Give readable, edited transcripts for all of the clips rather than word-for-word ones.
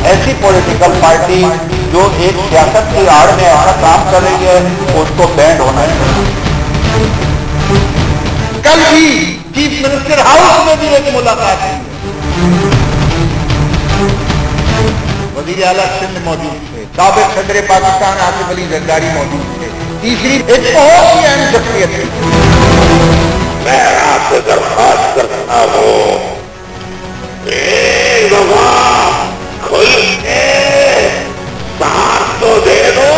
ऐसी political party जो एक सियासत की आड़ में ऐसा काम कर रही है उसको बैंड होना चाहिए। कल भी चीफ मिनिस्टर हाउस में भी एक मुलाकात हुई, वज़ीर आला सिंध मौजूद थे, साबिक सदर पाकिस्तान आसिफ अली जरदारी मौजूद थे, तीसरी एक बहुत ही अहम शख्सियत थी। मैं आपसे दरख्वास्त करता हूं, एक दफा खुल के साथ तो दे दो,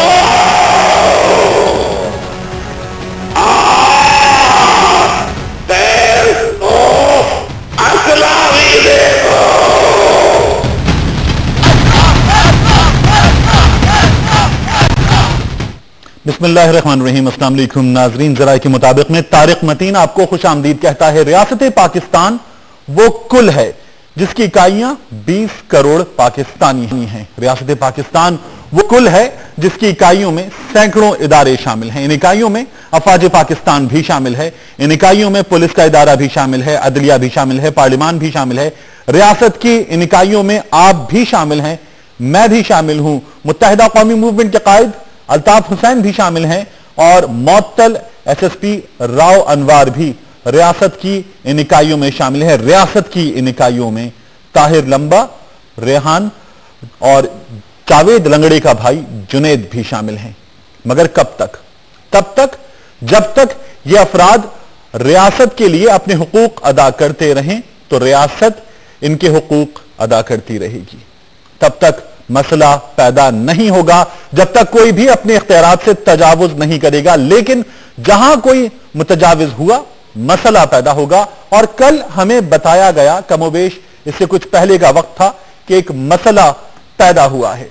पैर को असला भी दे दो। बिस्मिल्लाहिर्रहमानिर्रहीम। अस्सलाम वालेकुम नाजरीन, जरा के मुताबिक में तारिक मतीन आपको खुश आमदीद कहता है। रियासत पाकिस्तान वो कुल है जिसकी इकाइयां 20 करोड़ पाकिस्तानी हैं। रियासत पाकिस्तान वो कुल है जिसकी इकाइयों में सैकड़ों इदारे शामिल हैं। इन इकाइयों में अफवाज पाकिस्तान भी शामिल है, इन इकाइयों में पुलिस का इदारा भी शामिल है, अदलिया भी शामिल है, पार्लिमान भी शामिल है, रियासत की इन इकाइयों में आप भी शामिल हैं, मैं भी शामिल हूं, मुत्तहिदा कौमी मूवमेंट के कायद अल्ताफ हुसैन भी शामिल हैं और मुअत्तल एसएसपी राव अनवार भी रियासत की इन इकाइयों में शामिल है। रियासत की इन इकाइयों में ताहिर लंबा, रेहान और जावेद लंगड़े का भाई जुनैद भी शामिल हैं। मगर कब तक? तब तक जब तक ये अफराद रियासत के लिए अपने हुकूक अदा करते रहें तो रियासत इनके हुकूक अदा करती रहेगी। तब तक मसला पैदा नहीं होगा जब तक कोई भी अपने इख्तियारात से तजावुज नहीं करेगा। लेकिन जहां कोई मुतजाविज हुआ मसला पैदा होगा। और कल हमें बताया गया, कमोबेश इससे कुछ पहले का वक्त था, कि एक मसला पैदा हुआ है।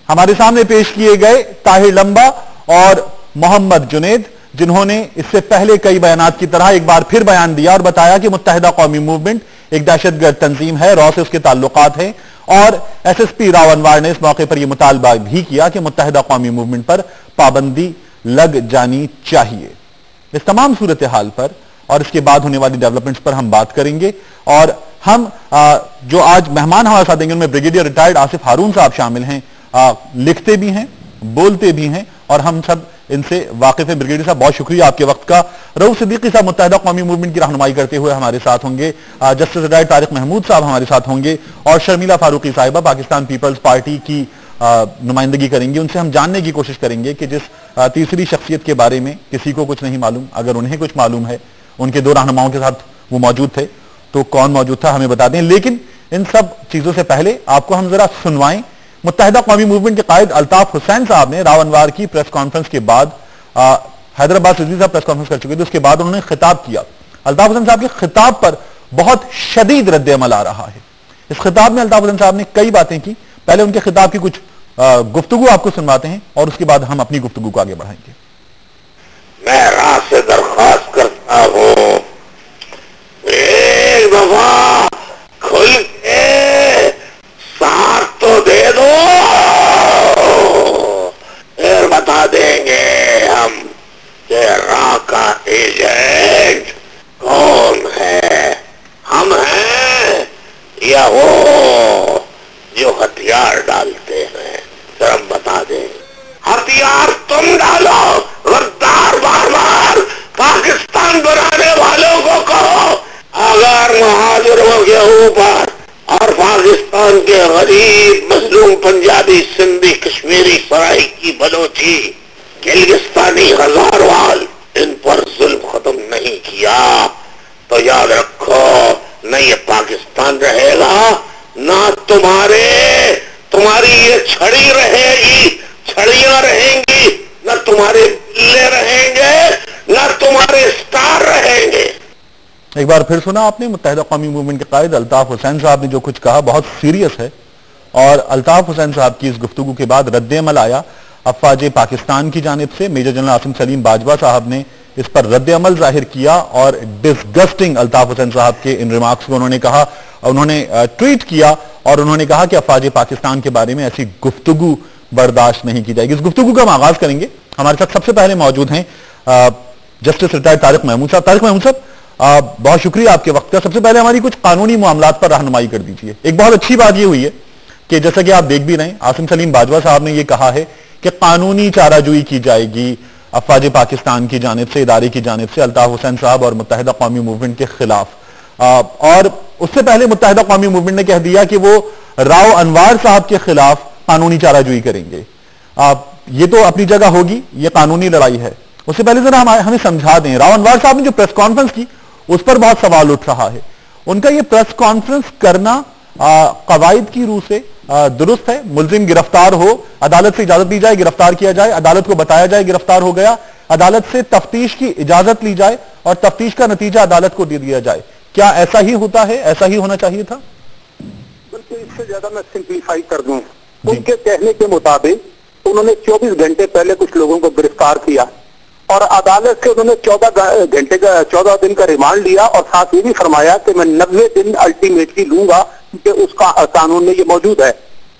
हमारे सामने पेश किए गए ताहिर लंबा और मोहम्मद जुनैद, जिन्होंने इससे पहले कई बयानात की तरह एक बार फिर बयान दिया और बताया कि मुत्तहिदा कौमी मूवमेंट एक दहशतगर्द तंजीम है, रॉ से उसके ताल्लुकात हैं। और एसएसपी राव अनवार ने इस मौके पर यह मुतालबा भी किया कि मुत्तहिदा कौमी मूवमेंट पर पाबंदी लग जानी चाहिए। इस तमाम सूरत हाल पर और इसके बाद होने वाली डेवलपमेंट्स पर हम बात करेंगे। और हम जो आज मेहमान हमारे साथ देंगे उनमें ब्रिगेडियर रिटायर्ड आसिफ हारून साहब शामिल हैं, लिखते भी हैं, बोलते भी हैं और हम सब इनसे वाकिफ हैं। ब्रिगेडियर साहब, बहुत शुक्रिया आपके वक्त का। रऊफ सिद्दीकी साहब मुत्तहिदा कौमी मूवमेंट की रहनुमाई करते हुए हमारे साथ होंगे। जस्टिस रिटायर्ड तारिक महमूद साहब हमारे साथ होंगे और शर्मिला फारूकी साहिबा पाकिस्तान पीपल्स पार्टी की नुमाइंदगी करेंगी। उनसे हम जानने की कोशिश करेंगे कि जिस तीसरी शख्सियत के बारे में किसी को कुछ नहीं मालूम, अगर उन्हें कुछ मालूम है, उनके दो रहनुमाओं के साथ वो मौजूद थे, तो कौन मौजूद था हमें बता दें। लेकिन इन सब चीजों से पहले आपको हम जरा सुनवाएं। मुत्तहिदा कौमी मूवमेंट के कायद अल्ताफ हुसैन साहब ने राव अनवार की प्रेस कॉन्फ्रेंस के बाद, हैदराबाद से साहब प्रेस कॉन्फ्रेंस कर चुके थे, उसके बाद उन्होंने खिताब किया। अल्ताफ हुसैन साहब के खिताब पर बहुत शदीद रद्द-ए-अमल आ रहा है। इस खिताब में अल्ताफ हुसैन साहब ने कई बातें की। पहले उनके खिताब की कुछ गुफ्तगू आपको सुनवाते हैं और उसके बाद हम अपनी गुफ्तगू को आगे बढ़ाएंगे। मैं रात से दरख्वास्त करता हूं, एक दफा खुल के साथ तो दे दो, फिर बता देंगे हम कि राह का एजेंट कौन है, हम हैं या वो जो हथियार डालते हैं। फिर हम बता दें, हथियार तुम डालो, गद्दार बार पाकिस्तान बनाने वालों को कहो, अगर महाजरों के ऊपर और पाकिस्तान के गरीब मजलूम पंजाबी, सिंधी, कश्मीरी, सराइकी, बलोची, गिलगिस्तानी, हजारवाल इन पर जुल्म खत्म नहीं किया तो याद रखो, न ये पाकिस्तान रहेगा, ना तुम्हारी ये छड़ी रहेगी, छड़ियां रहेंगी, न तुम्हारे बिल्ले रहेंगे, न तुम्हारे स्टार रहेंगे। एक बार फिर सुना आपने मुत्तहिदा कौमी मूवमेंट के कायद अल्ताफ हुसैन साहब ने जो कुछ कहा, बहुत सीरियस है। और अल्ताफ हुसैन साहब की इस गुफ्तगू के बाद रद्द-ए-अमल आया अफवाज पाकिस्तान की जानिब से। मेजर जनरल आसिम सलीम बाजवा साहब ने इस पर रद्द-ए-अमल जाहिर किया और डिस्गस्टिंग अल्ताफ हुसैन साहब के इन रिमार्क्स को उन्होंने कहा, उन्होंने ट्वीट किया और उन्होंने कहा कि अफवाज पाकिस्तान के बारे में ऐसी गुफ्तगू बर्दाश्त नहीं की जाएगी। इस गुफ्तगू का हम आगाज करेंगे। हमारे साथ सबसे पहले मौजूद हैं जस्टिस रिटायर्ड तारिक महमूद साहब। तारिक महमूद साहब, बहुत शुक्रिया आपके वक्त का। सबसे पहले हमारी कुछ कानूनी मामलात पर रहनुमाई कर दीजिए। एक बहुत अच्छी बात यह हुई है कि जैसा कि आप देख भी रहे हैं, आसिम सलीम बाजवा साहब ने यह कहा है कि कानूनी चाराजोई की जाएगी अफवाज पाकिस्तान की जानिब से, इदारे की जानिब से अल्ताफ हुसैन साहब और मुत्तहिदा कौमी मूवमेंट के खिलाफ। और उससे पहले मुत्तहिदा कौमी मूवमेंट ने कह दिया कि वो राव अनवार साहब के खिलाफ कानूनी चाराजोई करेंगे। ये तो अपनी जगह होगी, ये कानूनी लड़ाई है। उससे पहले जरा हमें समझा दें, राव अनवार साहब ने जो प्रेस कॉन्फ्रेंस की उस पर बहुत सवाल उठ रहा है। उनका ये प्रेस कॉन्फ्रेंस करना कवायद की रूह से दुरुस्त है? मुलजिम गिरफ्तार हो, अदालत से इजाजत दी जाए, गिरफ्तार किया जाए, अदालत को बताया जाए गिरफ्तार हो गया, अदालत से तफ्तीश की इजाजत ली जाए और तफ्तीश का नतीजा अदालत को दे दिया जाए। क्या ऐसा ही होता है? ऐसा ही होना चाहिए था? बल्कि इससे ज्यादा मैं सिंप्लीफाई कर दूं, उनके कहने के मुताबिक उन्होंने 24 घंटे पहले कुछ लोगों को गिरफ्तार किया और अदालत से उन्होंने 14 दिन का रिमांड लिया और साथ ये भी फरमाया कि मैं 90 दिन अल्टीमेटली लूंगा क्योंकि उसका कानून में ये मौजूद है।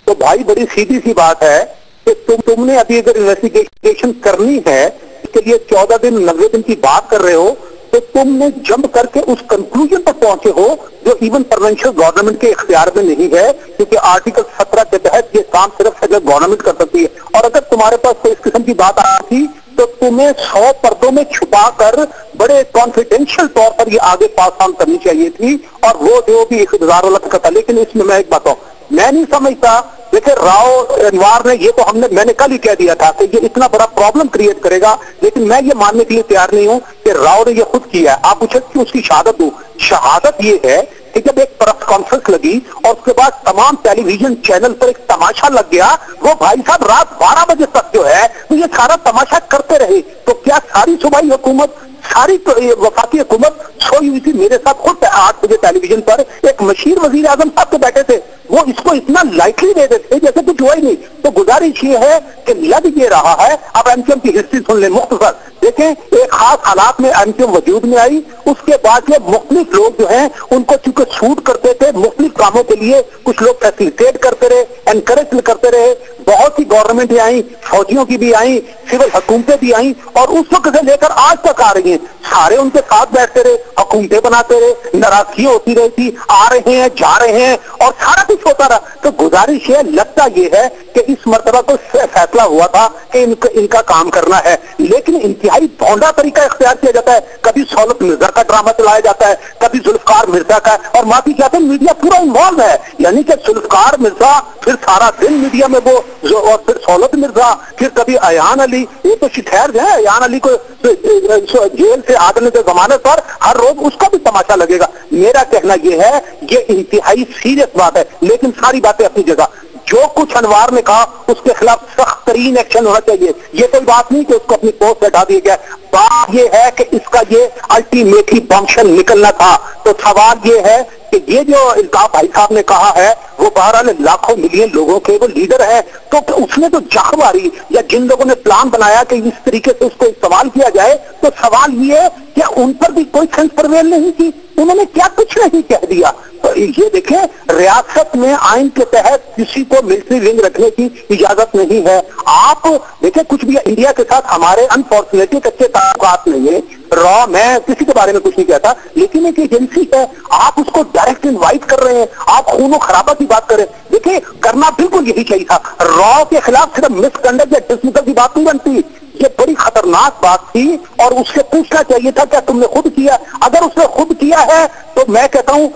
तो भाई बड़ी सीधी सी बात है कि तुमने अभी अगर इन्वेस्टिगेशन करनी है, इसके लिए 14 दिन 90 दिन की बात कर रहे हो, तो तुमने जंप करके उस कंक्लूजन पर पहुंचे हो जो इवन प्रोविंशियल गवर्नमेंट के इख्तियार में नहीं है, क्योंकि आर्टिकल 17 के तहत ये काम सिर्फ फेडरल गवर्नमेंट कर सकती है। और अगर तुम्हारे पास कोई इस किस्म की बात आ थी तो तुम्हें 100 पर्दों में छुपा कर बड़े कॉन्फिडेंशियल तौर पर ये आगे पास ऑन करनी चाहिए थी और वो जो भी इख्तियार वाला था। लेकिन इसमें मैं एक बात हूं, मैं नहीं समझता। देखिए राव अनवार ने ये तो मैंने कल ही कह दिया था कि ये इतना बड़ा प्रॉब्लम क्रिएट करेगा, लेकिन मैं ये मानने के लिए तैयार नहीं हूं कि राव ने ये खुद किया है। आप पूछे कि उसकी शहादत दूं, शहादत ये है कि जब एक प्रेस कॉन्फ्रेंस लगी और उसके बाद तमाम टेलीविजन चैनल पर एक तमाशा लग गया, वो भाई साहब रात 12 बजे तक जो है तो ये सारा तमाशा करते रहे। तो क्या सारी सूबाई हुकूमत, सारी वफाकी हुकूमत सोई हुई थी? मेरे साथ खुद 8 बजे टेलीविजन पर एक मशीर वजीर आजम साहब के बैठे थे, वो इसको इतना लाइटली दे देते जैसे कुछ हुआ ही नहीं। तो गुजारिश ये है कि लग ये रहा है। अब एमक्यूएम की हिस्ट्री सुन ले मुख्तसर। देखें, एक खास हालात में एमक्यूएम वजूद में आई, उसके बाद ये मुख्तलिफ लोग जो हैं उनको चूंकि शूट करते थे मुख्तलिफ कामों के लिए, कुछ लोग फैसिलिटेट करते रहे, एनकरेज करते रहे। बहुत सी गवर्नमेंट आई, फौजियों की भी आई, सिविल हुकूमतें भी आई और उस वक्त से लेकर आज तक आ रही हैं। सारे उनके साथ बैठते रहे, हुकूमतें बनाते रहे, नाराजगी होती रही थी, आ रहे हैं जा रहे हैं और सारा कुछ होता रहा। तो गुजारिश है, लगता यह है कि इस मर्तबा को फैसला हुआ था कि इनका काम करना है, लेकिन इंतहाई भौंडा तरीका इख्तियार किया जाता है। कभी सौलत मिर्जा का ड्रामा चलाया जाता है, कभी जुल्फकार मिर्जा का, और माफी चाहते हैं मीडिया पूरा इन्वॉल्व है। यानी कि जुल्फकार मिर्जा, फिर सारा दिन मीडिया में वो, और फिर सौलत मिर्जा, फिर कभी अयान अली। ये तो शिखैर है, अयान अली को जेल से आदमी के जमानत पर हर रोज उसका भी तमाशा लगेगा। मेरा कहना यह है, ये इंतहाई सीरियस बात है, लेकिन सारी बातें अपनी जगह। जो कुछ अनवार ने कहा उसके खिलाफ सख्त तरीन एक्शन होना चाहिए। ये कोई बात नहीं कि उसको अपनी पोस्ट हटा दिया गया। बात ये है कि इसका ये अल्टीमेटली बमशन निकलना था। तो सवाल ये है कि ये जो इल्ताफ भाई साहब ने कहा है, वो बहरहाल लाखों मिलियन लोगों के वो लीडर है, तो उसने तो जाहवारी या जिन लोगों ने प्लान बनाया कि इस तरीके से उसको इस्तेमाल किया जाए, तो सवाल ये है कि उन पर भी कोई सेंस परवेल नहीं की, उन्होंने क्या कुछ नहीं कह दिया। तो ये देखें, रियासत में आइन के तहत किसी को मिलिट्री विंग रखने की इजाजत नहीं है। आप देखें, कुछ भी इंडिया के साथ हमारे अनफॉर्चुनेटली अच्छे ताल्लुकात नहीं है। रॉ, मैं किसी के बारे में कुछ नहीं कहता, लेकिन एक एजेंसी है, आप उसको डायरेक्ट इनवाइट कर रहे हैं, आप खूनो खराबा की बात कर रहे हैं। देखिए, करना बिल्कुल यही चाहिए था। रॉ के खिलाफ सिर्फ मिसकंडक्ट या डिसमिसल की बात नहीं बनती, ये बड़ी खतरनाक बात थी और उससे पूछना चाहिए था क्या तुमने खुद किया। अगर उसने खुद किया है तो मैं कहता हूं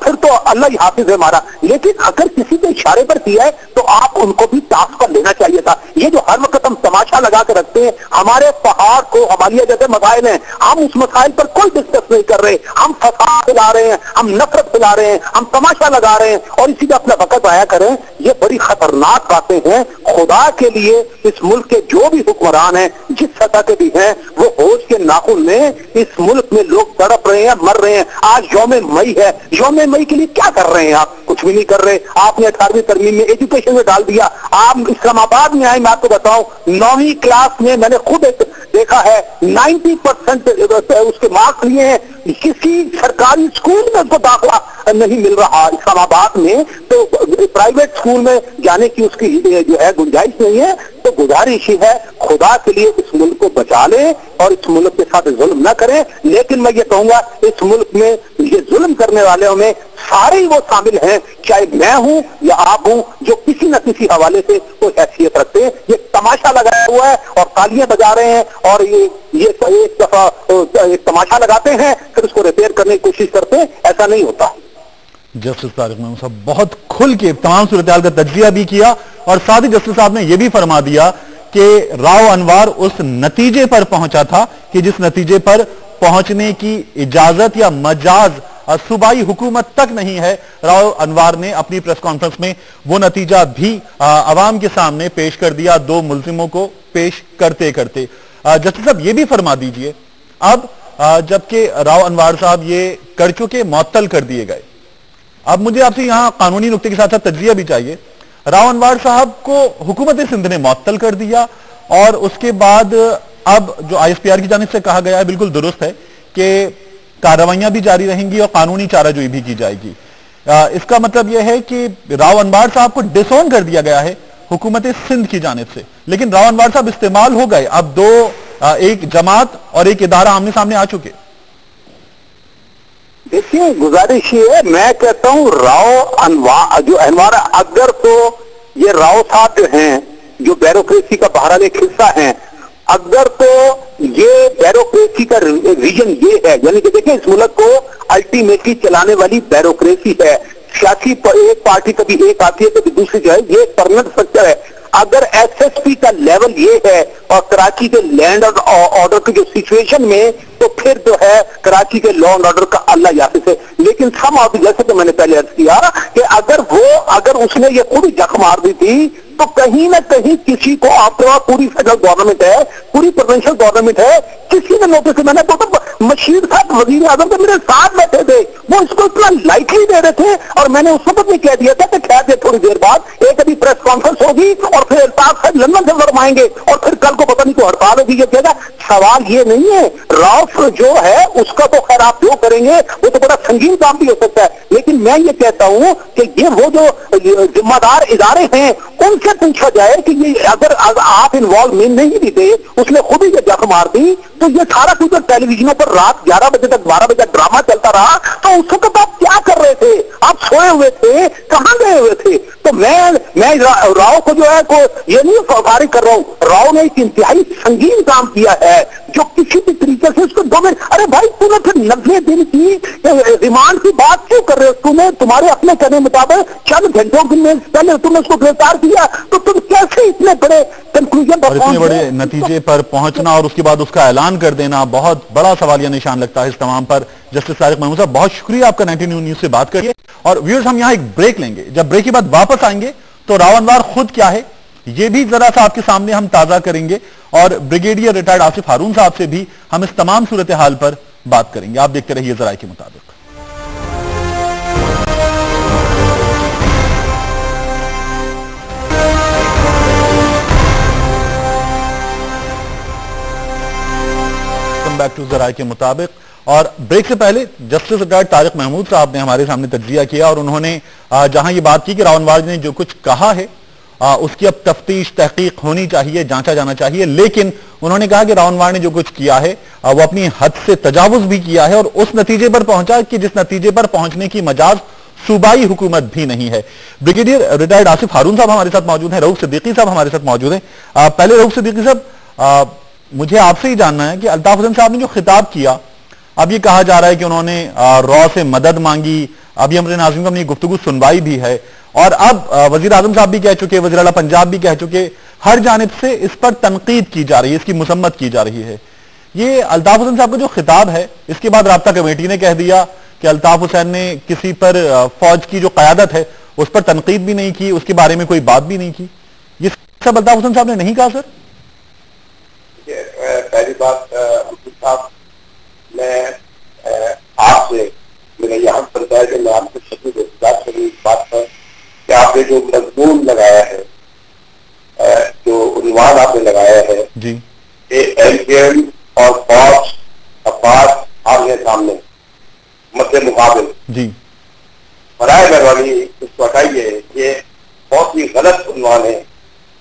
फिर तो अल्लाह ही हाफिज है हमारा, लेकिन अगर किसी के इशारे पर किया है तो आप उनको भी टास्क पर लेना चाहिए था। ये जो हर वक्त हम तमाशा लगा के रखते हैं, हमारे पहाड़ को हमारे जैसे मसाइल हैं, हम उस मसाइल पर कोई डिस्कस नहीं कर रहे, हम फसाद फैला रहे हैं, हम नफरत फैला रहे हैं, हम तमाशा लगा रहे हैं और इसी पे अपना वक्त आया करें। ये बड़ी खतरनाक बातें हैं। खुदा के लिए इस मुल्क के जो भी हुक्मरान हैं, जिस सतह के भी हैं, वो होश के नाखून में इस मुल्क में लोग तड़प रहे हैं, मर रहे हैं। आज यौमे मई है, यौमे मई के लिए क्या कर रहे हैं आप? कुछ भी नहीं कर रहे। आपने 18वीं तरमीम में एजुकेशन में डाल दिया। आप इस्लामाबाद में आए, मैं आपको बताऊं, 9वीं क्लास में मैंने खुद देखा है 90% उसके मार्क्स लिए हैं। किसी सरकारी स्कूल में उसको दाखिला नहीं मिल रहा इस्लामाबाद में, तो प्राइवेट स्कूल में जाने की उसकी जो है गुंजाइश नहीं है। तो गुजारिश ही है, खुदा के लिए इस मुल्क को बचा लें और इस मुल्क के साथ जुल्म न करें। लेकिन मैं ये कहूंगा, इस मुल्क में ये जुल्म करने वालों में सारे ही वो शामिल हैं, चाहे मैं हूं या आप हूं, जो किसी न किसी हवाले से कोई हैसियत रखते हैं। ये तमाशा लगाया हुआ है और तालियां बजा रहे हैं और ये एक दफा एक तमाशा लगाते हैं फिर उसको रिपेयर करने की कोशिश करते हैं। ऐसा नहीं होता। जस्टिस तारिक मेमन साहब बहुत खुल के तमाम सूरत-ए-हाल का तज्जिया भी किया और साथ ही जस्टिस साहब ने यह भी फरमा दिया कि राव अनवर उस नतीजे पर पहुंचा था कि जिस नतीजे पर पहुंचने की इजाजत या मजाज सूबाई हुकूमत तक नहीं है। राव अनवर ने अपनी प्रेस कॉन्फ्रेंस में वो नतीजा भी अवाम के सामने पेश कर दिया, दो मुल्जिमों को पेश करते करते। जस्टिस साहब ये भी फरमा दीजिए, अब जबकि राव अनवर साहब ये कर चुके, मुअत्तल कर दिए गए, अब मुझे आपसे यहां कानूनी नुक्ते के साथ साथ तज्जिया भी चाहिए। राव अनवर साहब को हुकूमत सिंध ने मुअत्तल कर दिया और उसके बाद अब जो ISPR की जानिब से कहा गया है बिल्कुल दुरुस्त है कि कार्रवाइयां भी जारी रहेंगी और कानूनी चाराजोई भी की जाएगी। इसका मतलब यह है कि राव अनवर साहब को डिसोन कर दिया गया है हुकूमत सिंध की जानिब से, लेकिन राव अनवर साहब इस्तेमाल हो गए। अब दो एक जमात और एक इदारा आमने सामने आ चुके। देखिए गुजारिश ये है, मैं कहता हूं राव अनवर अगर तो ये राव साहब जो हैं जो ब्यूरोक्रेसी का बहरहाल एक हिस्सा हैं, अगर तो ये ब्यूरोक्रेसी का रीजन ये है, यानी कि देखिए इस मुल्क को अल्टीमेटली चलाने वाली ब्यूरोक्रेसी है। सियासी एक पार्टी कभी एक आती है कभी दूसरी जो है, ये परमानेंट स्ट्रक्चर है। अगर SSP का लेवल ये है और कराची के लैंड और ऑर्डर की जो सिचुएशन में, तो फिर जो है कराची के लॉ एंड ऑर्डर का अल्लाह याफिस है। लेकिन सब आप जैसे कि मैंने पहले अर्ज किया कि अगर उसने ये खुद जख्म मार दी थी तो कहीं ना कहीं किसी को, आपके पूरी फेडरल गवर्नमेंट है, पूरी प्रोविंशियल गवर्नमेंट है, किसी ने नोटिस, मैंने तो मशीद साहब वजीर आजम के मेरे साथ बैठे थे, वो इसको इतना लाइटली दे रहे थे और मैंने उस वक्त भी कह दिया था कि खैर दे थोड़ी देर बाद एक अभी प्रेस कॉन्फ्रेंस होगी और फिर अल्ताफ साहब लंदन से फरमाएंगे और फिर कल को पता नहीं को हड़ताल होगी। ये कहेगा, सवाल ये नहीं है, राव जो है उसका तो खैर आप जो करेंगे वो तो बड़ा संगीन काम भी हो सकता है, लेकिन मैं ये कहता हूं कि ये वो जो जिम्मेदार इदारे हैं उनसे पूछा जाए कि ये अगर आप इन्वॉल्व नहीं भी थे, उसने खुद ही जख्म मार दी, तो ये सारा कुछ टेलीविजनों पर रात 11 बजे तक 12 बजे ड्रामा चलता रहा, तो उस वक्त आप क्या कर रहे थे? आप सोए हुए थे, कहां गए हुए थे? तो मैं राव को जो है को ये नहीं फारिग कर रहा हूं, राव ने एक इंतहाई संगीन काम किया है जो किसी भी तरीके से उसको अरे भाई तूने फिर 90 दिन की रिमांड की बात क्यों कर रहे हो? तूने तुम्हारे अपने कहने मुताबिक चंद घंटों में पहले तुमने उसको गिरफ्तार किया, तो तुम कैसे इतने बड़े कंक्लूजन पर इतने बड़े नतीजे पर पहुंचना और उसके बाद उसका ऐलान कर देना बहुत बड़ा सवालिया निशान लगता है इस तमाम पर। जस्टिस तारिक मेमन साहब बहुत शुक्रिया आपका 19 न्यूज से बात करिए। और व्यूअर्स हम यहां एक ब्रेक लेंगे, जब ब्रेक के बाद वापस आएंगे तो राव अनवर खुद क्या है ये भी जरा सा आपके सामने हम ताजा करेंगे और ब्रिगेडियर रिटायर्ड आसिफ हारून साहब से भी हम इस तमाम सूरत हाल पर बात करेंगे। आप देखते रहिए जराए के मुताबिक। बैक टू जराए के मुताबिक। और ब्रेक से पहले जस्टिस रिटायर्ड तारिक महमूद साहब ने हमारे सामने तज्जिया किया और उन्होंने जहां ये बात की कि राव अनवर ने जो कुछ कहा है उसकी अब तफ्तीश तहकीक होनी चाहिए, जांचा जाना चाहिए, लेकिन उन्होंने कहा कि राव अनवर ने जो कुछ किया है वो अपनी हद से तजावुज भी किया है और उस नतीजे पर पहुंचा कि जिस नतीजे पर पहुंचने की मजाज सूबाई हुकूमत भी नहीं है। ब्रिगेडियर रिटायर्ड आसिफ हारून साहब हमारे साथ मौजूद हैं, रऊफ सिद्दीकी साहब हमारे साथ मौजूद हैं। पहले रऊफ सिद्दीकी साहब, मुझे आपसे ही जानना है कि अल्ताफ हुसैन साहब ने जो खिताब किया, अब ये कहा जा रहा है कि उन्होंने रॉ से मदद मांगी, अभी हमारे नाज़रीन को अपनी गुफ्तगू सुनवाई भी है और अब वजीर आजम साहब भी कह चुके, वजीर आला पंजाब भी कह चुके, हर जानिब से इस पर तनकीद की जा रही है, इसकी मुसम्मत की जा रही है। ये अल्ताफ हुसैन साहब का जो खिताब है, इसके बाद राब्ता कमेटी ने कह दिया कि अल्ताफ हुसैन ने किसी पर फौज की जो क़यादत है उस पर तनकीद भी नहीं की, उसके बारे में कोई बात भी नहीं की। ये सब अल्ताफ हुसैन साहब ने नहीं कहा। सर पहली बात साहब, मैं आपसे मेरा यहाँ बनता है कि मैं आपसे सभी गुजारिश करूँ इस बात पर कि आपने जो मजमून लगाया है, जो उन्वान आपने लगाया है जी, एलकेएम और फौज अब्बास आमने सामने मध्य मुकाबिल जी, बराए मेहरबानी इसको हटाइए। ये बहुत ही गलत उन्वान है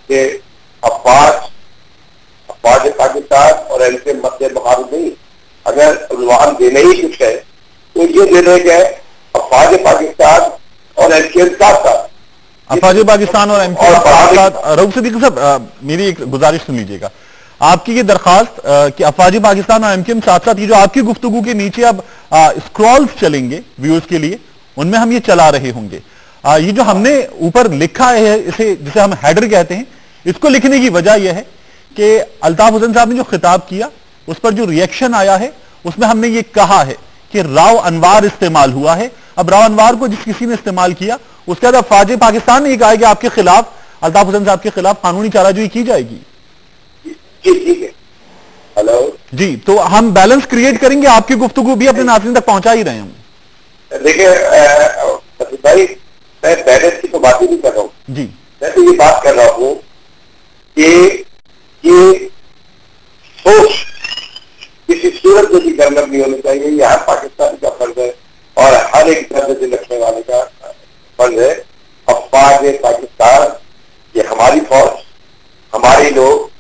कि अब्बास पाकिस्तान और एलकेएम मध्य मुकाबिल नहीं। अगर उन्वान देने ही कुछ है तो ये ले रहे गए अफवाज पाकिस्तान और एमकेएम साथ साथ, अफवाज पाकिस्तान और एमकेएम साथ साथ। रऊफ सिद्दीकी साहब, मेरी एक गुजारिश सुन लीजिएगा, आपकी ये दरखास्त कि अफवाज पाकिस्तान और एमकेएम साथ साथ, ये जो आपकी गुफ्तगू के नीचे अब स्क्रॉल्स चलेंगे व्यूअर्स के लिए, उनमें हम ये चला रहे होंगे। ये जो हमने ऊपर लिखा है, इसे जिसे हम हेडर कहते हैं, इसको लिखने की वजह यह है कि अल्ताफ हुसैन साहब ने जो खिताब किया उस पर जो रिएक्शन आया है उसमें हमने ये कहा है कि राव अनवार इस्तेमाल हुआ है। अब राव अनवार को जिस किसी ने इस्तेमाल किया, उसके बाद अफवाज पाकिस्तान ने कहा कि आपके खिलाफ, अल्ताफ हुसैन साहब के खिलाफ कानूनी चाराजोई की जाएगी। ठीक है। हेलो जी, तो हम बैलेंस क्रिएट करेंगे, आपकी गुफ्तगू भी अपने नाज़रीन तक पहुंचा ही रहे हैं हम। देखिए भाई, मैं बैलेंस की तो बात ही नहीं कर रहा हूँ जी, मैं तो ये बात कर रहा हूँ कि ये सोच किसी सूरत में भी गड़बड़ नहीं होनी चाहिए। ये हर पाकिस्तानी का फर्ज है और हर एक दर्ज रखने वाले का फर्ज है। अफवाज पाकिस्तान ये हमारी फौज, हमारे लोग,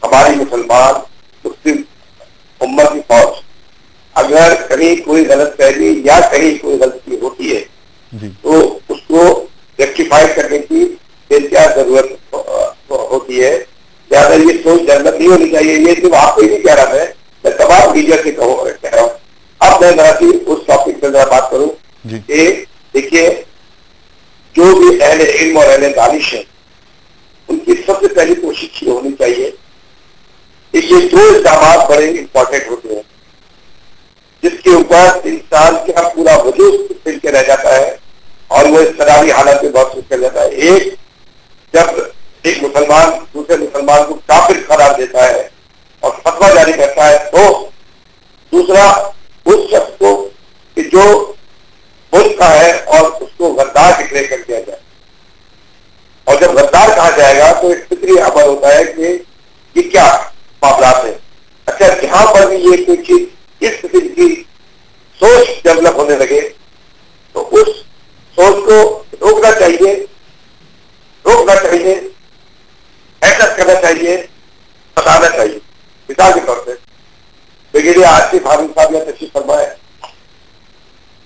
हमारी मुसलमान मुस्लिम उम्मत की फौज, अगर कहीं कोई गलत फहमी या कहीं कोई गलती होती है तो उसको रेक्टिफाई करने की क्या जरूरत होती है। ज्यादा ये सोच गलत नहीं होनी चाहिए। ये सिर्फ आपको ही नहीं कह रहा, मैं तमाम मीडिया से कह रहा हूँ। अब मैं जरा सी उस टॉपिक पर जरा बात करूँ कि देखिए, जो भी अहले इल्म और अहले दानिश है, उनकी सबसे पहली कोशिश ये होनी चाहिए कि ये दो इल्जाम बड़े इंपॉर्टेंट होते हैं जिसके ऊपर इंसान का पूरा वजूद मिल के रह जाता है और वो इस तरह की हालत में बहुत कुछ कर जाता है। एक, जब एक मुसलमान दूसरे मुसलमान को काफिर करार देता है और फतवा जारी करता है, तो दूसरा उस शख्स को कि जो मुल्क का है और उसको गद्दार डिक्लेयर कर दिया जाए। और जब गद्दार कहा जाएगा तो एक फिक्री अमल होता है कि ये क्या मामला है। अच्छा, जहां पर भी ये कोई चीज इस किस्म की सोच डेवलप होने लगे तो उस सोच को रोकना चाहिए, ऐसा करना चाहिए, बताना चाहिए। मिसाल के तौर पर ब्रिगेडियर आसिफ हारून साहब ने तशरीफ फरमाया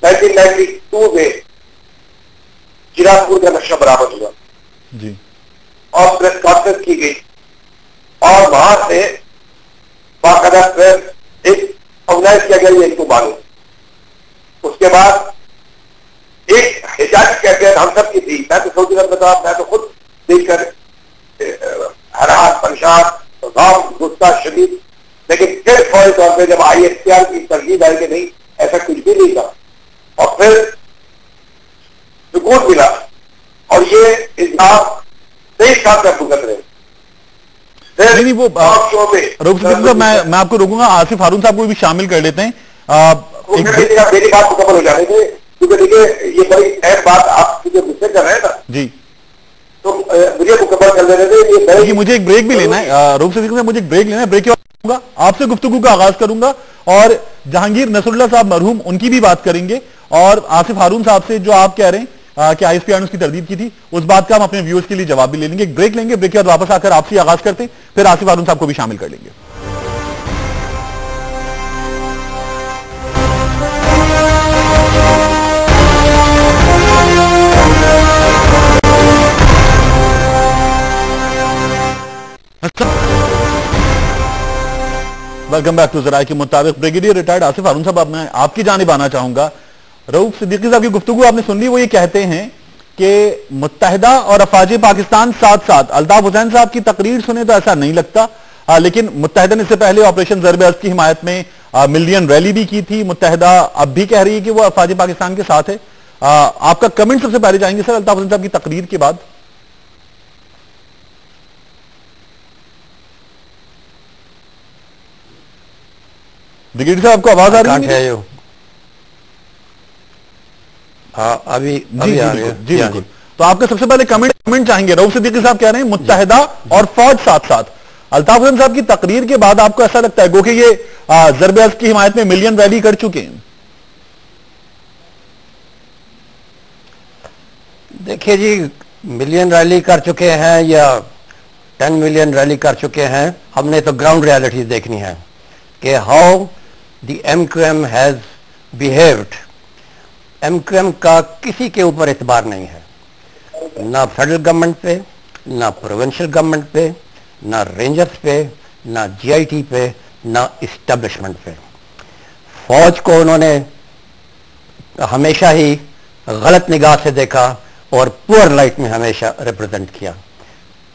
1992 में चिरागपुर का नक्शा बरामद हुआ जी, और प्रेस कॉन्फ्रेंस की गई और वहां से बाकायदा एक ऑर्गेनाइज किया गया, इनको मालूम। उसके बाद एक हिजाज कैफियत हम सब की थी। मैं तो सऊदी अरब में था, मैं तो खुद देखकर हैरान, परेशान, गम, गुस्सा शदीद। लेकिन फिर फौरी तौर पर जब ISPR की तरजीह आई कि नहीं, ऐसा कुछ भी नहीं था, और फिर सुकून मिला और ये इल्जाम 23 साल तक भुगत रहे। नहीं, वो मैं आपको रोकूंगा, आसिफ हारून साहब को भी शामिल कर लेते हैं। मेरी बात मुकम्मल हो जाने थे, क्योंकि देखिए ये बड़ी अहम बात आप मुझे गुस्से कर रहे हैं ना जी, तो मुझे मुकम्मल कर लेने थे। मुझे एक ब्रेक भी लेना है, रूप से मुझे एक ब्रेक लेना है। ब्रेक के बाद आपसे गुफ्तगू का आगाज करूंगा और जहांगीर नसरुल्लाह साहब मरहूम, उनकी भी बात करेंगे, और आसिफ हारून साहब से जो आप कह रहे हैं कि ISPR ने उसकी तरदीद की थी, उस बात का हम अपने व्यूअर्स के लिए जवाब भी ले लेंगे। एक ब्रेक लेंगे, ब्रेक के बाद वापस आकर आपसे आगाज करते हैं, फिर आसिफ हारून साहब को भी शामिल कर लेंगे। वेलकम बैक टू ज़राए के मुताबिक। ब्रिगेडियर रिटायर्ड आसिफ हारून साहब, अब मैं आपकी जानिब आना चाहूंगा। रऊफ सिद्दीकी साहब की गुफ्तगू आपने सुन ली। वो ये कहते हैं कि मुत्तहिदा और अफवाज पाकिस्तान साथ साथ। अल्ताफ हुसैन साहब की तकरीर सुने तो ऐसा नहीं लगता, लेकिन मुत्तहिदा ने इससे पहले ऑपरेशन ज़र्ब-ए-अज़्ज़ की हिमायत में मिलियन रैली भी की थी। मुत्तहिदा अब भी कह रही है कि वो अफवाज पाकिस्तान के साथ है। आपका कमेंट सबसे पहले जाएंगे सर अल्ताफ हुसैन साहब की तकरीर के बाद। ब्रिगेडियर साहब, आपको आवाज आ रही है? हाँ, अभी आ रही है जी, बिल्कुल। तो आपका सबसे पहले कमेंट चाहेंगे। रऊफ सिद्दीकी साहब कह रहे हैं मुत्तहिदा और फौज साथ साथ। अल्ताफ हुसैन साहब की तकरीर के बाद आपको ऐसा लगता है गो कि ये ज़र्ब-ए-अज़्ज़ की हिमायत में मिलियन रैली कर चुके हैं? देखिए जी, मिलियन रैली कर चुके हैं या 10 मिलियन रैली कर चुके हैं, हमने तो ग्राउंड रियलिटीज देखनी है कि how the MQM has behaved MQM का किसी के ऊपर एतबार नहीं है, ना फेडरल गवर्नमेंट पे, ना प्रोविंशियल गवर्नमेंट पे, ना रेंजर्स पे, ना जीआईटी पे, ना इस्टेब्लिशमेंट पे। फौज को उन्होंने हमेशा ही गलत निगाह से देखा और पुअर लाइट में हमेशा रिप्रेजेंट किया।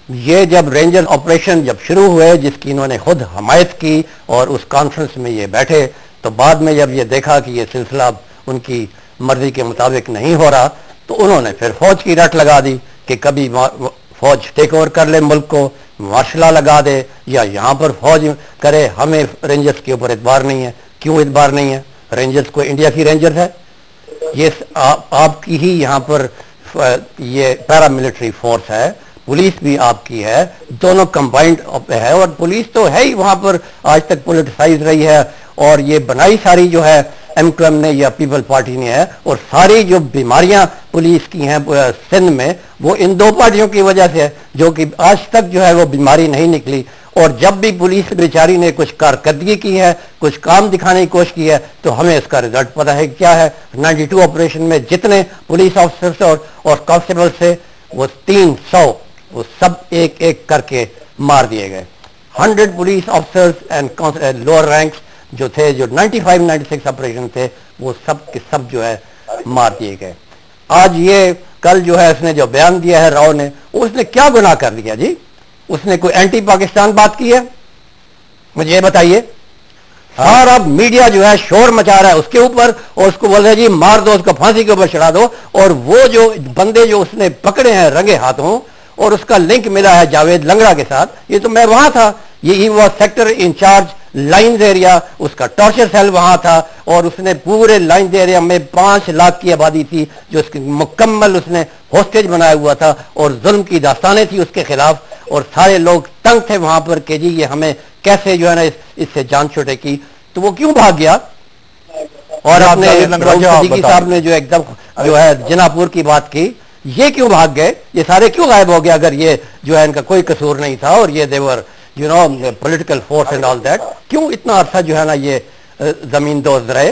ये जब रेंजर ऑपरेशन जब शुरू हुए, जिसकी इन्होंने खुद हमायत की और उस कॉन्फ्रेंस में ये बैठे, तो बाद में जब ये देखा कि ये सिलसिला उनकी मर्जी के मुताबिक नहीं हो रहा, तो उन्होंने फिर फौज की रट लगा दी कि कभी फौज टेक ओवर कर ले मुल्क को, मार्शल लगा दे, या यहाँ पर फौज करे, हमें रेंजर्स के ऊपर एतबार नहीं है। क्यों एतबार नहीं है? रेंजर्स को इंडिया की रेंजर्स है, ये आपकी ही यहाँ पर ये पैरामिलिट्री फोर्स है, पुलिस भी आपकी है, दोनों कंबाइंड है, और पुलिस तो है ही वहां पर आज तक पॉलिटिसाइज रही है, और ये बनाई सारी जो है एमक्यूएम ने या पीपल पार्टी ने है, और सारी जो बीमारियां पुलिस की हैं सिंध में, वो इन दो पार्टियों की वजह से है, जो कि आज तक जो है वो बीमारी नहीं निकली। और जब भी पुलिस बेचारी ने कुछ कारकर्दगी की है, कुछ काम दिखाने की कोशिश की है, तो हमें इसका रिजल्ट पता है क्या है। 92 ऑपरेशन में जितने पुलिस ऑफिसर्स और कांस्टेबल से वो 300 वो सब एक एक करके मार दिए गए। 100 police officers and lower ranks जो थे, जो 95-96 ऑपरेशन थे, वो सब के सब जो है मार दिए गए। आज ये कल जो है उसने जो बयान दिया है राव ने, उसने क्या गुनाह कर दिया जी? उसने कोई एंटी पाकिस्तान बात की है? मुझे ये बताइए। सारा मीडिया जो है शोर मचा रहा है उसके ऊपर, और उसको बोल रहे जी मार दो, उसको फांसी के ऊपर चढ़ा दो। और वो जो बंदे जो उसने पकड़े हैं रंगे हाथों, और उसका लिंक मिला है जावेद लंगड़ा के साथ, ये तो मैं वहां था, ये वो सेक्टर इंचार्ज लाइन्स एरिया, उसका टॉर्चर सेल वहां था, और उसने पूरे लाइन्स एरिया में 5 लाख की आबादी थी जो उसकी मुकम्मल उसने होस्टेज बनाया हुआ था, और जुल्म की दास्तानें थी उसके खिलाफ, और सारे लोग तंग थे वहां पर कि जी ये हमें कैसे जो है ना इससे जान छुटेगी। तो वो क्यों भाग गया? और आपने सिद्दीकी साहब ने जो एकदम जो है जिनापुर की बात की, ये क्यों भाग गए? ये सारे क्यों गायब हो गए अगर ये जो है इनका कोई कसूर नहीं था, और ये देवर you know political force and all that? क्यों इतना अरसा जो है ना ये जमीन दोस्त रहे?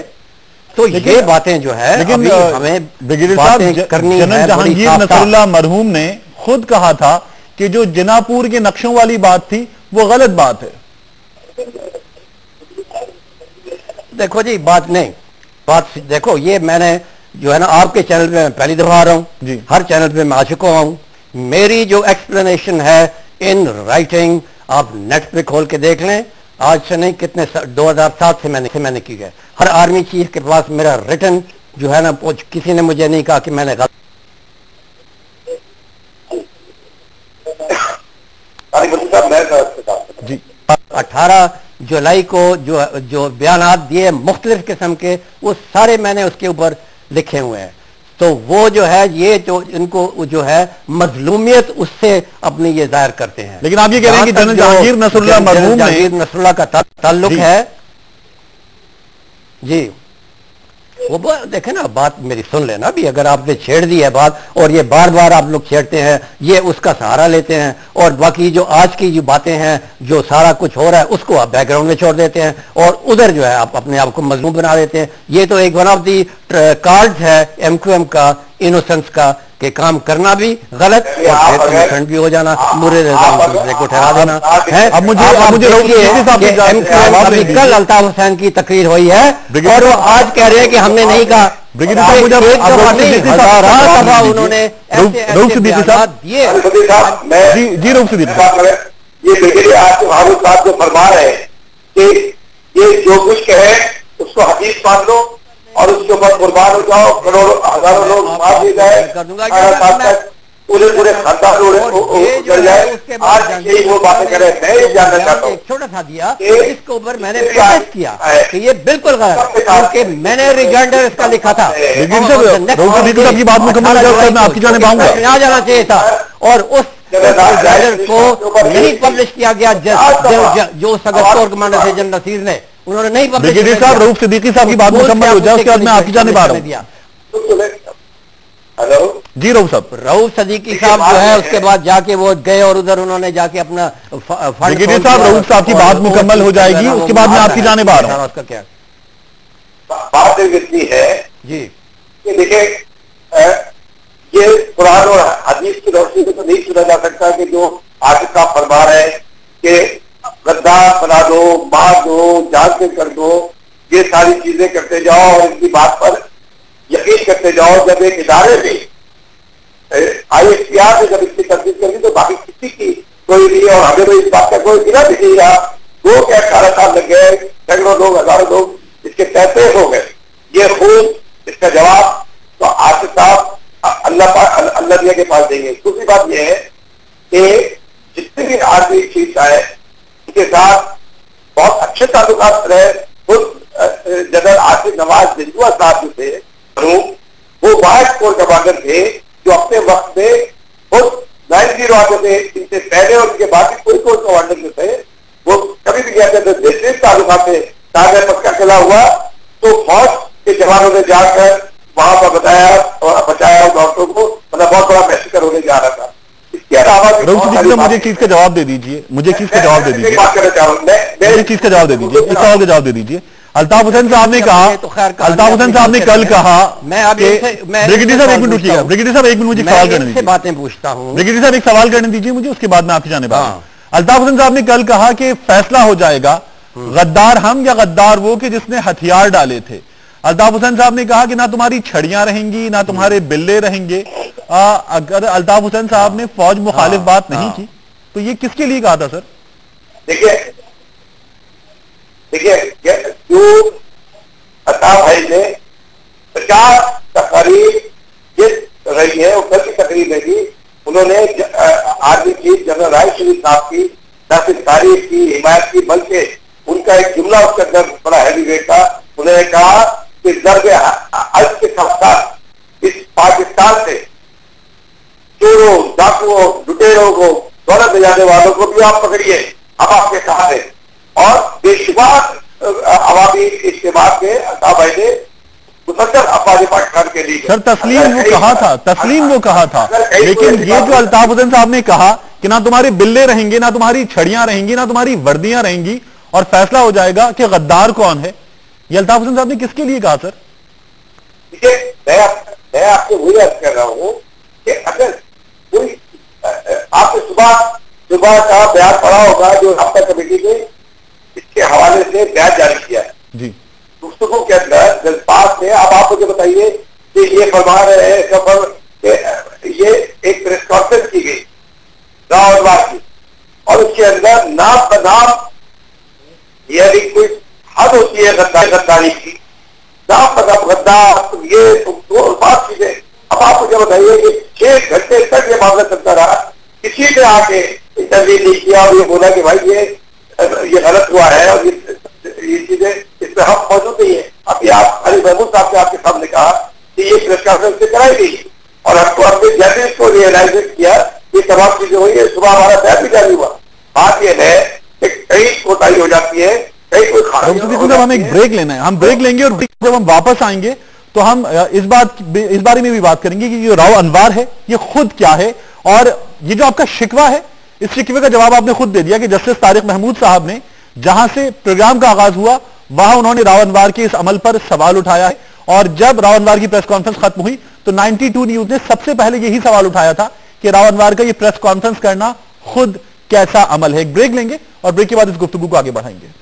तो ये बातें जो है लेकिन हमें बातें करनी है। जहांगीर नसरुल्लाह मरहूम ने खुद कहा था कि जो जिनापुर के नक्शों वाली बात थी वो गलत बात है। देखो जी, बात नहीं, बात देखो, ये मैंने जो है ना आपके चैनल पे मैं पहली दफा आ रहा हूं, हर चैनल पे मैं आ चुका हूं। मेरी जो एक्सप्लेनेशन है इन राइटिंग आप नेट पे खोल के देख लें, आज से नहीं कितने 2007 से मैंने की है। हर आर्मी चीफ के पास मेरा रिटन जो है ना, किसी ने मुझे नहीं कहा कि मैंने गलत। जी 18 जुलाई को जो बयानात दिए मुख्तलिफ किस्म के, वो सारे मैंने उसके ऊपर लिखे हुए हैं। तो वो जो है ये जो इनको जो है मजलूमियत उससे अपनी ये जाहिर करते हैं। लेकिन आप ये कह रहे हैं कि जनरल जहांगीर नसरुल्लाह मरहूम जहांगीर नसरुल्लाह का ताल्लुक है जी। वो देखे ना, बात मेरी सुन लेना भी, अगर आपने छेड़ दी है बात और ये बार बार आप लोग छेड़ते हैं, ये उसका सहारा लेते हैं, और बाकी जो आज की जो बातें हैं, जो सारा कुछ हो रहा है उसको आप बैकग्राउंड में छोड़ देते हैं, और उधर जो है आप अपने आप को मजलूम बना देते हैं। ये तो एक वन ऑफ दी कार्ड है एमक्यूएम का, इनोसेंस का, कि काम करना भी गलत और भी हो जाना, बुरे दूसरे को ठहरा देना है। अब मुझे कल अल्ताफ हुसैन की तकरीर हुई है और वो आज कह रहे हैं कि हमने नहीं कहा। उन्होंने जो फरमा रहे हैं कि ये जो कुछ कहे उसको हदीस मान लो और उसके ऊपर कुर्बान हो जाओ, करोड़ों हजारों लोग मार दिए गए, पूरे खानदान उड़ जाए। आज यही वो बातें कर रहे हैं। मैं ये जानना चाहता हूँ, छोटा सा दिया इसके ऊपर मैंने प्रोटेस्ट किया कि ये बिल्कुल गलत है, क्योंकि मैंने रिजॉइंडर इसका लिखा था। की बात मुकम्मल आपकी जाने आ जाना चाहिए था, और उस रिजॉइंडर को नहीं पब्लिश किया गया जो सगत कमांडर थे जनरल नसीर ने, उन्होंने नहीं पब्लिश किया। साहब रऊफ सिद्दीकी साहब की बात मुकम्मल हो जाए उसके बाद मैं आपकी जाने आ रहा हूं। हेलो जी रऊफ साहब, रऊफ सिद्दीकी साहब जो है उसके बाद जाके वो गए और उधर उन्होंने जाके अपना फंड साहब रऊफ साहब की बात मुकम्मल हो जाएगी, उसके बाद मैं आपकी जाने आ रहा हूं। उसका क्या बात इतनी है जी कि देखिए ये कुरान और हदीस की रोशनी से तो नहीं सुना जा सकता कि जो आसिफ साहब फरमा रहे हैं कि गद्दार बना दो, मार दो, जान से कर दो, ये सारी चीजें करते जाओ और इनकी बात पर यकीन करते जाओ। जब एक इदारे में ISPR ने जब इसकी तस्दीक करी तो बाकी किसी की कोई नहीं, और हमें तो इस बात का कोई गिला भी नहीं रहा। 2 के 18 साल लग गए, सैकड़ों लोग, हजारों लोग इसके पैसे हो गए। ये खूब इसका जवाब तो आसिफ साहब अल्लाह के पास देंगे। दूसरी बात यह है कि जितने भी आदमी चीज आए उनके साथ बहुत अच्छे ताल्लुकात रहे। खुद जनरल आसिफ नवाज जिंदुआ साहब जो थे वो वाइस कोर कमांडर थे, जो अपने वक्त में खुद 90 आते थे। इनसे पहले और इनके बाद कोई कोर कमांडर जो थे वो कभी भी कहते थे बेहतरीन ताल्लुकात थे। ताजा पक्का चला हुआ तो फौज के जवानों ने जाकर वहां पर बताया और बचाया डॉक्टरों को, मतलब बहुत बड़ा मैसेकर होने जा रहा था। इसके अलावा मुझे चीज का जवाब दे दीजिए, मुझे चीज का जवाब दे दीजिए, बात करना चाह रहा हूँ, मुझे चीज का जवाब दे दीजिए, इस सवाल का जवाब दे दीजिए। अल्ताफ हुसैन साहब ने कहा, अल्ताफ हुसैन साहब ने कल कहा, ब्रिगेडियर साहब 1 मिनट रुकिएगा, ब्रिगेडियर साहब 1 मिनट मुझे सवाल करने दीजिए, बातें पूछता हूँ। ब्रिगेडियर साहब एक सवाल करने दीजिए मुझे, उसके बाद मैं आपकी जाने वाला। अल्ताफ हुसैन साहब ने कल कहा कि फैसला हो जाएगा गद्दार हम या गद्दार वो कि जिसने हथियार डाले थे। अल्ताफ हुसैन साहब ने कहा कि ना तुम्हारी छड़ियां रहेंगी ना तुम्हारे बिल्ले रहेंगे। अगर अल्ताफ हुसैन साहब ने फौज मुखालिफ बात नहीं की तो ये किसके लिए कहा था सर? देखिए जो अल्ताफ भाई ने 50 तकरीर जिस रही है वो कल की तकरीर लगी, उन्होंने आर्मी चीफ जनरल राय शरीफ साहब की न सिर्फ तारीफ की, हिमायत की, बल्कि उनका एक जुमला उसके अंदर बड़ा हैवी वेट था। उन्होंने कहा कि जर्ब अज के साथ इस पाकिस्तान से चोरों, डाकुओं, लुटेरों को, दौलत दिलाने वालों को भी आप पकड़िए, अब आपके साथ है। और बेशुमार अवामी इज्तिमा के अल्ताफ भाई ने मुसलसल अफवाज पाकिस्तान के लिए सर तस्लीम वो कहा था, तस्लीम वो कहा था, लेकिन ये जो अल्ताफ हुसैन साहब ने कहा कि ना तुम्हारे बिल्ले रहेंगे, ना तुम्हारी छड़ियां रहेंगी, ना तुम्हारी वर्दियां रहेंगी और फैसला हो जाएगा कि गद्दार कौन है, ये अल्ताफ हुसैन साहब ने किसके लिए कहा सर? मैं आपको वही अर्ज कर रहा हूं कि अगर कोई आपने सुबह का बयान पढ़ा होगा जो राब्ता कमेटी ने इसके हवाले से बयान जारी किया है जी, गुफ्तगू के अंदर जज्बात में। अब आप मुझे बताइए कि ये फरमा रहे हैं खबर, ये एक प्रेस कॉन्फ्रेंस की गई रावतवार की और उसके अंदर नाम बदनाम यानी कोई हद होती है गद्दारी की, नाम बदनाम गद्दार, ये दो बात चीजें। अब आप मुझे बताइए कि 6 घंटे तक ये मामला चलता रहा, किसी ने आके इंटरव्यू नहीं किया और ये बोला कि भाई ये गलत हुआ है और ये चीजें इसमें हम मौजूद नहीं है। अभी आप अली महमूद साहब ने आपके सामने कहा कि ये प्रेस कॉन्फ्रेंस से कराई गई और हमको अपने जैसे इसको रियलाइज किया ये तमाम चीजें हुई है। सुबह हमारा बयान भी जारी हुआ। बात यह है कि कई कोताही हो जाती है, कई कोई खाना। हमें एक ब्रेक लेना है, हम ब्रेक लेंगे और जब हम वापस आएंगे तो हम इस बारे में भी बात करेंगे कि जो राव अनवार है ये खुद क्या है, और ये जो आपका शिकवा है इस शिकवे का जवाब आपने खुद दे दिया कि जस्टिस तारिक महमूद साहब ने जहां से प्रोग्राम का आगाज हुआ वहां उन्होंने राव अनवार के इस अमल पर सवाल उठाया है। और जब राव अनवार की प्रेस कॉन्फ्रेंस खत्म हुई तो 92 न्यूज ने सबसे पहले यही सवाल उठाया था कि राव अनवार का ये प्रेस कॉन्फ्रेंस करना खुद कैसा अमल है। एक ब्रेक लेंगे और ब्रेक के बाद इस गुफ्तगू को आगे बढ़ाएंगे।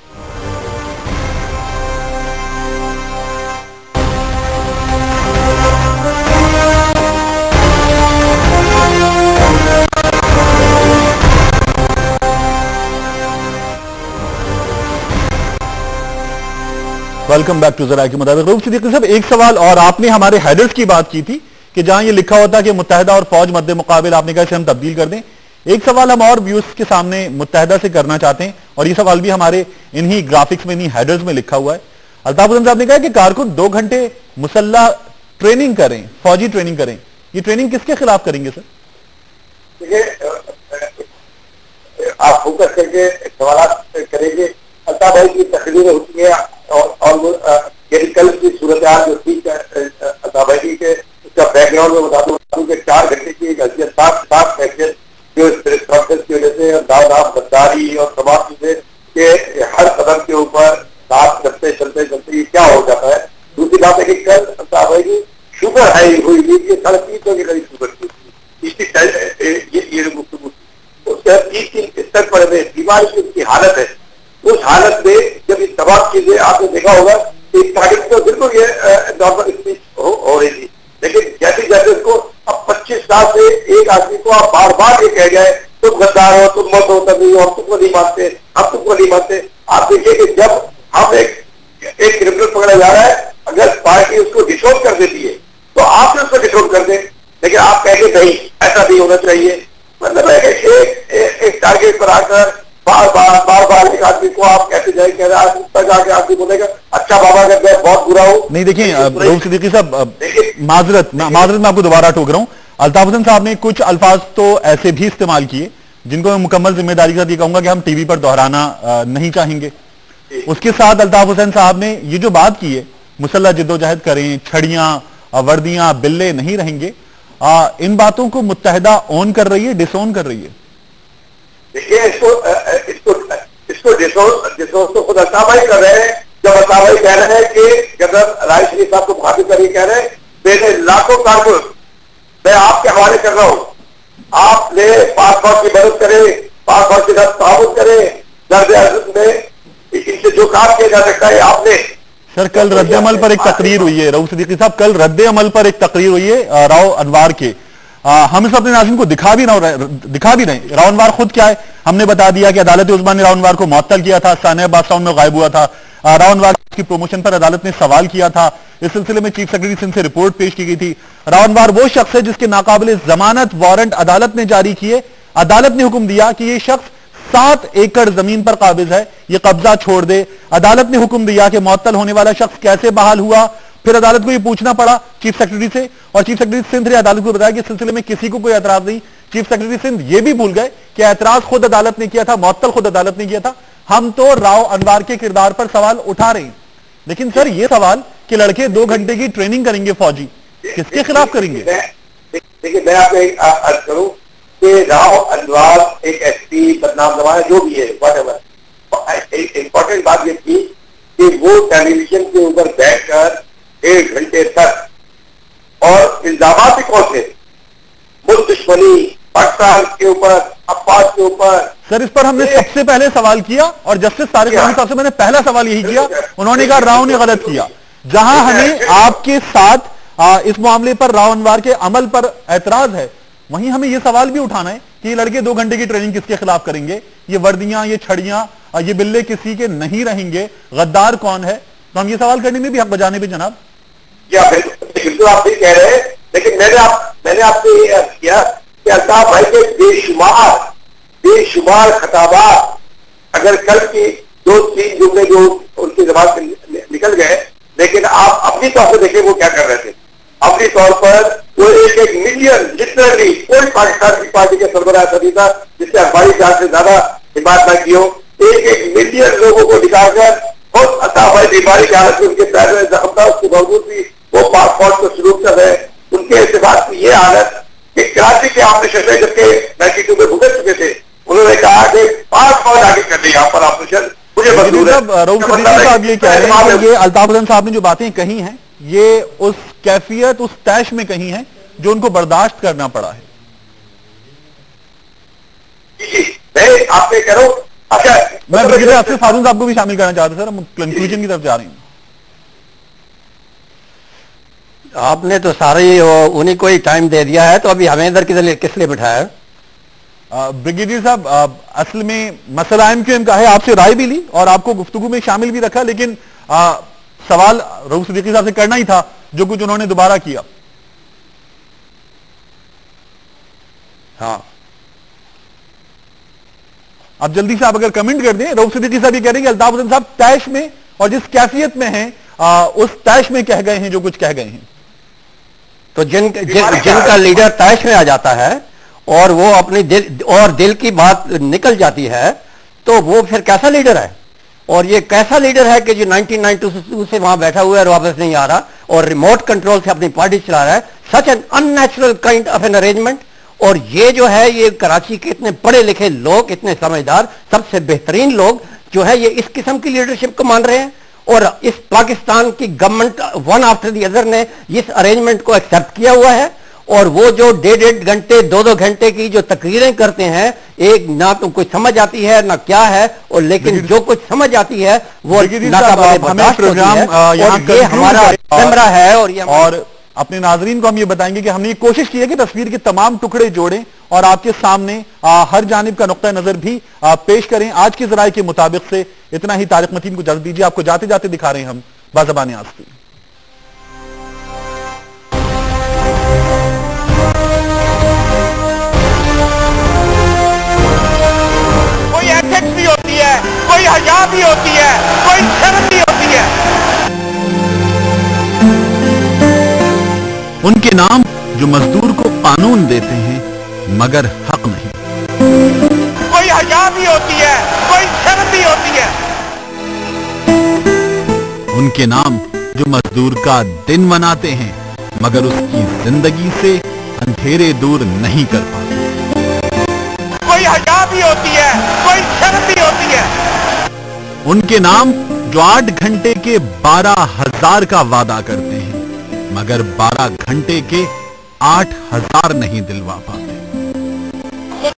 वेलकम बैक टू जरा के मुताबिक। रूप सिद्दीकी साहब एक सवाल और, आपने हमारे हेडर्स की बात की थी कि जहां ये लिखा होता कि मुत्तहिदा और फौज मद्दे मुकाबिल, आपने कहा इसे हम तब्दील कर दें। एक सवाल हम और व्यूअर्स के सामने मुत्तहिदा से करना चाहते हैं और ये सवाल भी हमारे इन्हीं ग्राफिक्स में, इन्हीं हेडर्स में लिखा हुआ है। अल्ताफ हुसैन साहब ने कहा कि कारकुन 2 घंटे मुसल्ला ट्रेनिंग करें, फौजी ट्रेनिंग करें, ये ट्रेनिंग किसके खिलाफ करेंगे सर? आप फोकस करके सवाल करेंगे। अल्ताफ भाई की तकरीरें होती है और कल की सूरत जो थी अल्ताफ भाई के उसका बैकग्राउंड में बता दूं कि 4 घंटे की एक हसीयत 7 पैकेज जो इस प्रेस कॉन्फ्रेंस की वजह से दाव गद्दारी और तमाम चीजें के हर कदम के ऊपर बात करते चलते क्या हो जाता है। दूसरी बात है कि कल अल्ताफ भाई की शुगर हाई हुई, ये 350 के करीब शुगर थी, ये गुफ्तगू उसके 3 स्तर पर बीमारी की उसकी हालत है। उस हालत में जब ये तमाम चीजें आपने देखा होगा, स्टार्टिंग तो बिल्कुल ये नॉर्मल स्पीच हो रही थी, लेकिन जैसे जैसे उसको अब 25 साल से एक आदमी को आप बार बार ये कह जाए तुम गद्दार हो, तुम मत हो, तभी हो, तुमको नहीं मानते, हम तुमको नहीं मानते। आप देखिए कि जब हम एक क्रिमिनल पकड़ा जा रहा है, अगर पार्टी उसको डिसोल्व कर देती है तो आप उसको डिसोल्व कर दें, लेकिन आप कहेंगे नहीं ऐसा नहीं होना चाहिए। मतलब है कि एक टारगेट पर आकर बार बार एक आदमी को आप कैसे जाए, कह रहे हैं जाके आदमी बोलेगा अच्छा बाबा अगर मैं बहुत बुरा हूँ। नहीं देखिए रऊफ सिद्दीकी साहब, माजरत मैं आपको दोबारा टोक रहा हूँ। अल्ताफ हुसैन साहब ने कुछ अल्फाज तो ऐसे भी इस्तेमाल किए जिनको मैं मुकम्मल जिम्मेदारी के साथ ये कहूंगा कि हम टीवी पर दोहराना नहीं चाहेंगे। उसके साथ अल्ताफ हुसैन साहब ने ये जो बात की है, मुसल्लह जिद्दोजहद करें, छड़ियां वर्दियां बिल्ले नहीं रहेंगे, इन बातों को मुत्तहिदा ऑन कर रही है, डिसऑन कर रही है? देखिए इसको डिसोन तो खुद अल्ताफ भाई कर रहे हैं। जब अल्ताफ भाई कह रहे हैं कि जनरल राय शरीफ साहब को मुखातिब करके कह रहे हैं मेरे लाखों कारकुन मैं आपके हवाले कर रहा हूं, आपने पासपोर्ट की मदद करें, पासपोर्ट के साथ ताउन करें, दर्ज हजरत में इनसे जो काम किया जा सकता है आपने। सर कल रद्द अमल पर एक तकरीर हुई है रऊफ सिद्दीकी साहब, कल रद्द अमल पर एक तकरीर हुई है राव अनवार के। हम इस अपने नाज़रीन को दिखा भी रहे। राव अनवार खुद क्या है हमने बता दिया कि अदालत उस्मा ने राव अनवार को मुअत्तल किया था, सानिया बादशाह में गायब हुआ था। राव अनवार की प्रमोशन पर अदालत ने सवाल किया था, इस सिलसिले में चीफ सेक्रेटरी सिंध से रिपोर्ट पेश की गई थी। राव अनवार वो शख्स है जिसके नाकाबिले जमानत वारंट अदालत ने जारी किए। अदालत ने हुक्म दिया कि यह शख्स 7 एकड़ जमीन पर काबिज है, ये कब्जा छोड़ दे। अदालत ने हुक्म दिया कि मुअत्तल होने वाला शख्स कैसे बहाल हुआ, फिर अदालत को ये पूछना पड़ा चीफ सेक्रेटरी से, और चीफ सेक्रेटरी सिंध ने अदालत को बताया कि इस सिलसिले में किसी को कोई एतराज नहीं। चीफ सेक्रेटरी सिंध ये भी भूल गए कि एतराज खुद अदालत ने किया था, मुअत्तल खुद अदालत ने किया था। हम तो राव अनवार के किरदार पर सवाल उठा रहे हैं, लेकिन सर ये सवाल कि लड़के 2 घंटे की ट्रेनिंग करेंगे फौजी, किसके खिलाफ करेंगे? देखिए मैं आपको अर्ज करूं कि राव अनवार एक एसपी बदनाम जमाना जो भी है, एक इंपॉर्टेंट बात ये थी कि वो टेलीविजन के ऊपर बैठकर 1 घंटे तक, और इल्जामात भी कौन थे, मुल्क दुश्मनी, पाकिस्तान के ऊपर, अब्बास के ऊपर। सर इस पर हमने सबसे पहले सवाल किया और जस्टिस तारिक रहीम साहब से मैंने पहला सवाल यही किया, उन्होंने कहा राव ने गलत किया। जहां हमें आपके साथ इस मामले पर राव अनवार के अमल पर एतराज है, वहीं हमें यह सवाल भी उठाना है कि ये लड़के 2 घंटे की ट्रेनिंग किसके खिलाफ करेंगे, ये वर्दियां, ये छड़ियां, ये बिल्ले किसी के नहीं रहेंगे, गद्दार कौन है? तो हम ये सवाल करने में भी हक बजाने पे जनाब। बिल्कुल आप ठीक कह रहे हैं, लेकिन मैंने आपसे ये अर्ज किया कि अल्ताफ भाई के बेशुमार खताबात अगर कल की 2-3 जुमले जो उनकी जबान से निकल गए, लेकिन आप अपनी तौर पर देखें वो क्या कर रहे थे। अपनी तौर पर वो 1 मिलियन लिटरली कोई पाकिस्तान की पार्टी के सरबराह नहीं था जिससे अखबारी जांच से ज्यादा हिमायत न की हो। 1 मिलियन लोगों को निकालकर खुद अल्ताफ भाई बीमारी की हालत में उनके पैर में जख्म था, उसके बावजूद भी वो पासपोर्ट को शुरू कर रहे। उनके इत्तेफाक की ये हालत कि कराची के ऑपरेशन में जबकि 92 में भुगत चुके थे, उन्होंने कहा कि पासपोर्ट आगे कर दिया यहाँ पर ऑपरेशन मुझे मंजूर है। रऊफ सिद्दीकी साहब ये कह रहे हैं कि ये अल्ताफ हुसैन साहब ने जो बातें कही हैं ये उस कैफियत, उस तैश में कही हैं जो उनको बर्दाश्त करना पड़ा है। मैं आपसे कह रहा हूं, अच्छा मैं ब्रिगेडियर अफसर फारूक साहब को भी शामिल करना चाहता सर, हम कंक्लूजन की तरफ जा रहे हैं। आपने तो सारे उन्हीं को ही टाइम दे दिया है, तो अभी हमें इधर किस लिए बिठाया है? ब्रिगेडियर साहब असल में मसला MQM का है, आपसे राय भी ली और आपको गुफ्तगू में शामिल भी रखा, लेकिन सवाल रऊफ सिद्दीकी साहब से करना ही था जो कुछ उन्होंने दोबारा किया। हाँ आप जल्दी से आप अगर कमेंट कर दें। रऊफ सिद्दीकी साहब ये कह रहे हैं कि अल्ताफ हुसैन साहब तैश में और जिस कैफियत में हैं उस तैश में कह गए हैं जो कुछ कह गए हैं। तो जिनका लीडर तैश में आ जाता है और वो अपनी दिल की बात निकल जाती है, तो वो फिर कैसा लीडर है? और ये कैसा लीडर है कि जो 1992 से वहां बैठा हुआ है, वापस नहीं आ रहा और रिमोट कंट्रोल से अपनी पार्टी चला रहा है। Such an unnatural kind of an arrangement. और ये जो है, ये कराची के इतने पढ़े लिखे लोग, इतने समझदार, सबसे बेहतरीन लोग जो है, ये इस किस्म की लीडरशिप को मान रहे हैं। और इस पाकिस्तान की government one after the other ने इस अरेंजमेंट को एक्सेप्ट किया हुआ है। और वो जो 1.5 घंटे 2-2 घंटे की जो तकरीरें करते हैं, एक ना तो कुछ समझ आती है ना क्या है, और लेकिन जो कुछ समझ आती है वो हमें प्रोग्राम ये हमारा कैमरा है। और अपने नाजरीन को हम ये बताएंगे कि हमने ये कोशिश की है कि तस्वीर के तमाम टुकड़े जोड़ें और आपके सामने हर जानिब का नुक्ता नजर भी पेश करें। आज के जराये के मुताबिक से इतना ही। तारिक मतीन को इजाजत दीजिए, आपको जाते जाते दिखा रहे हैं हम बाज़बान आस्ती। कोई एथिक्स भी होती है, कोई हया भी होती है, कोई शर्म भी होती है। उनके नाम जो मजदूर को कानून देते हैं मगर हक नहीं। कोई हया भी होती है, कोई शर्म भी होती है। उनके नाम जो मजदूर का दिन बनाते हैं मगर उसकी जिंदगी से अंधेरे दूर नहीं कर पाते। कोई हया भी होती है, कोई शर्म भी होती है। उनके नाम जो 8 घंटे के 12,000 का वादा करते हैं मगर 12 घंटे के 8,000 नहीं दिलवा पाते।